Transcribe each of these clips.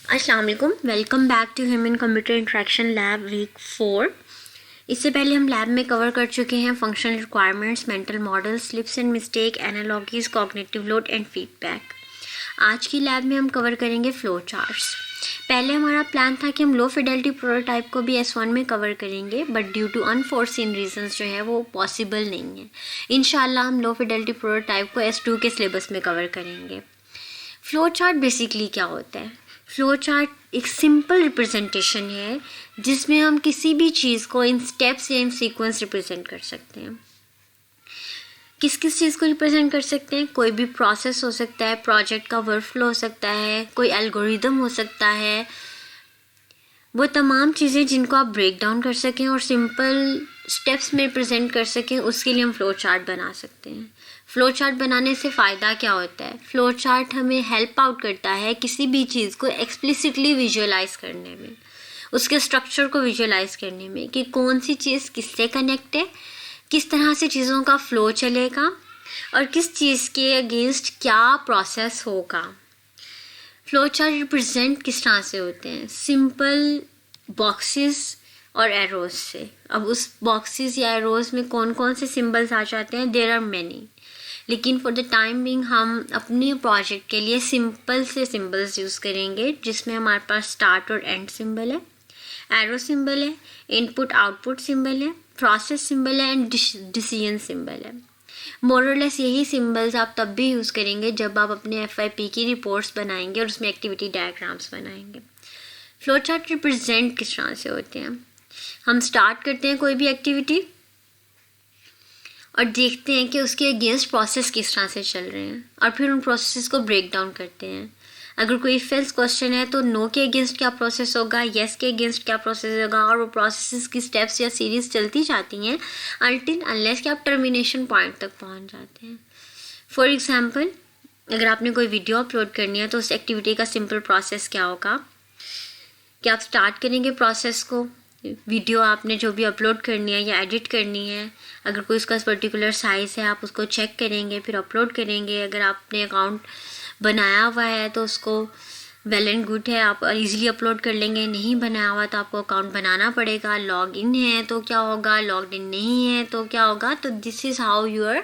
अस्सलाम वालेकुम, welcome back to human computer interaction lab week 4। इससे पहले हम लैब में कवर कर चुके हैं functional requirements, mental model, slips and mistake, analogies, cognitive load and feedback. आज की लैब में हम कवर करेंगे फ्लो चार्ट्स। पहले हमारा प्लान था कि हम लो फिडेलिटी प्रोटोटाइप को भी S1 में कवर करेंगे, but due to unforeseen reasons जो है वो पॉसिबल नहीं है। इंशाल्लाह हम लो फिडेलिटी प्रोटोटाइप को S2 के सिलेबस में कवर करेंगे। फ्लो चार्ट बेसिकली क्या होता है? फ्लो चार्ट एक सिंपल रिप्रेजेंटेशन है जिसमें हम किसी भी चीज़ को इन स्टेप्स या इन सीक्वेंस रिप्रेजेंट कर सकते हैं। किस किस चीज़ को रिप्रेजेंट कर सकते हैं? कोई भी प्रोसेस हो सकता है, प्रोजेक्ट का वर्कफ्लो हो सकता है, कोई एल्गोरिदम हो सकता है, वो तमाम चीज़ें जिनको आप ब्रेक डाउन कर सकें और सिंपल स्टेप्स में प्रेजेंट कर सकें, उसके लिए हम फ्लो चार्ट बना सकते हैं। फ्लो चार्ट बनाने से फ़ायदा क्या होता है? फ्लो चार्ट हमें हेल्प आउट करता है किसी भी चीज़ को एक्सप्लिसिटली विजुअलाइज करने में, उसके स्ट्रक्चर को विजुअलाइज करने में कि कौन सी चीज़ किससे कनेक्ट है, किस तरह से चीज़ों का फ़्लो चलेगा और किस चीज़ के अगेंस्ट क्या प्रोसेस होगा। फ्लो चार्ट रिप्रेजेंट किस तरह से होते हैं? सिंपल बॉक्सेस और एरोज से। अब उस बॉक्सेस या एरोज में कौन कौन से सिंबल्स आ जाते हैं? देयर आर मैनी, लेकिन फॉर द टाइम बिंग हम अपने प्रोजेक्ट के लिए सिंपल से सिंबल्स यूज़ करेंगे, जिसमें हमारे पास स्टार्ट और एंड सिंबल है, एरो सिंबल है, इनपुट आउटपुट सिंबल है, प्रोसेस सिंबल है एंड डिसीजन सिंबल है। मोरलेस यही सिंबल्स आप तब भी यूज़ करेंगे जब आप अपने FYP की रिपोर्ट्स बनाएंगे और उसमें एक्टिविटी डायग्राम्स बनाएंगे। फ्लो चार्ट रिप्रेजेंट किस तरह से होते हैं? हम स्टार्ट करते हैं कोई भी एक्टिविटी और देखते हैं कि उसके अगेंस्ट प्रोसेस किस तरह से चल रहे हैं और फिर उन प्रोसेस को ब्रेक डाउन करते हैं। अगर कोई इफ एल्स क्वेश्चन है तो नो के अगेंस्ट क्या प्रोसेस होगा, येस के अगेंस्ट क्या प्रोसेस होगा, और वो प्रोसेस की स्टेप्स या सीरीज चलती जाती हैं अनटिल अनलेस कि आप टर्मिनेशन पॉइंट तक पहुंच जाते हैं। फॉर एग्जांपल, अगर आपने कोई वीडियो अपलोड करनी है तो उस एक्टिविटी का सिंपल प्रोसेस क्या होगा कि आप स्टार्ट करेंगे प्रोसेस को, वीडियो आपने जो भी अपलोड करनी है या एडिट करनी है, अगर कोई उसका पर्टिकुलर साइज़ है आप उसको चेक करेंगे, फिर अपलोड करेंगे। अगर आपने अकाउंट बनाया हुआ है तो उसको वेल एंड गुड है, आप इजीली अपलोड कर लेंगे। नहीं बनाया हुआ तो आपको अकाउंट बनाना पड़ेगा। लॉग इन है तो क्या होगा, लॉग इन नहीं है तो क्या होगा। तो this is how your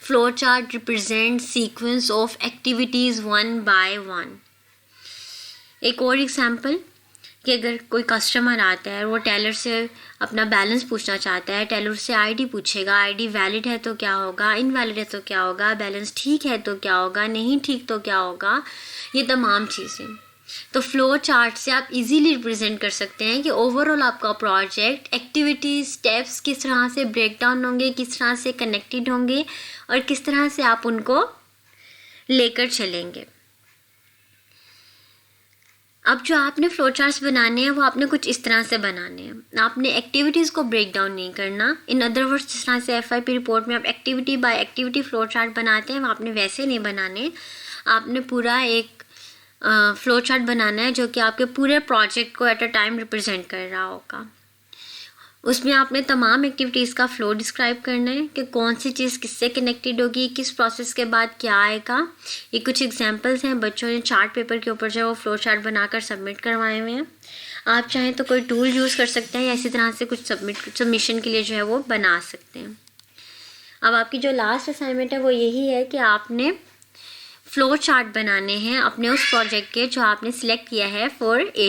flow chart represent sequence of activities one by one. एक और एग्जाम्पल कि अगर कोई कस्टमर आता है और वो टेलर से अपना बैलेंस पूछना चाहता है, टेलर से आईडी पूछेगा, आईडी वैलिड है तो क्या होगा, इनवैलिड है तो क्या होगा, बैलेंस ठीक है तो क्या होगा, नहीं ठीक तो क्या होगा, ये तमाम चीज़ें। तो फ्लो चार्ट से आप इजीली रिप्रेजेंट कर सकते हैं कि ओवरऑल आपका प्रोजेक्ट एक्टिविटीज स्टेप्स किस तरह से ब्रेक डाउन होंगे, किस तरह से कनेक्टेड होंगे और किस तरह से आप उनको लेकर चलेंगे। अब जो आपने फ्लो चार्ट्स बनाने हैं वो आपने कुछ इस तरह से बनाने हैं। आपने एक्टिविटीज़ को ब्रेक डाउन नहीं करना। इन अदर वर्ड्स, जिस तरह से FYP रिपोर्ट में आप activity by activity flow chart बनाते हैं वो आपने वैसे नहीं बनाने। आपने पूरा एक फ्लो चार्ट बनाना है जो कि आपके पूरे प्रोजेक्ट को एट अ टाइम रिप्रेजेंट कर रहा होगा। उसमें आपने तमाम एक्टिविटीज़ का फ़्लो डिस्क्राइब करना है कि कौन सी चीज़ किससे कनेक्टेड होगी, किस प्रोसेस के बाद क्या आएगा। ये कुछ एग्जांपल्स हैं, बच्चों ने चार्ट पेपर के ऊपर जो है वो फ़्लो चार्ट बनाकर सबमिट करवाए हुए हैं। आप चाहें तो कोई टूल यूज़ कर सकते हैं या इसी तरह से कुछ सबमिशन के लिए जो है वो बना सकते हैं। अब आपकी जो लास्ट असाइनमेंट है वो यही है कि आपने फ़्लो चार्ट बनाने हैं अपने उस प्रोजेक्ट के जो आपने सिलेक्ट किया है फॉर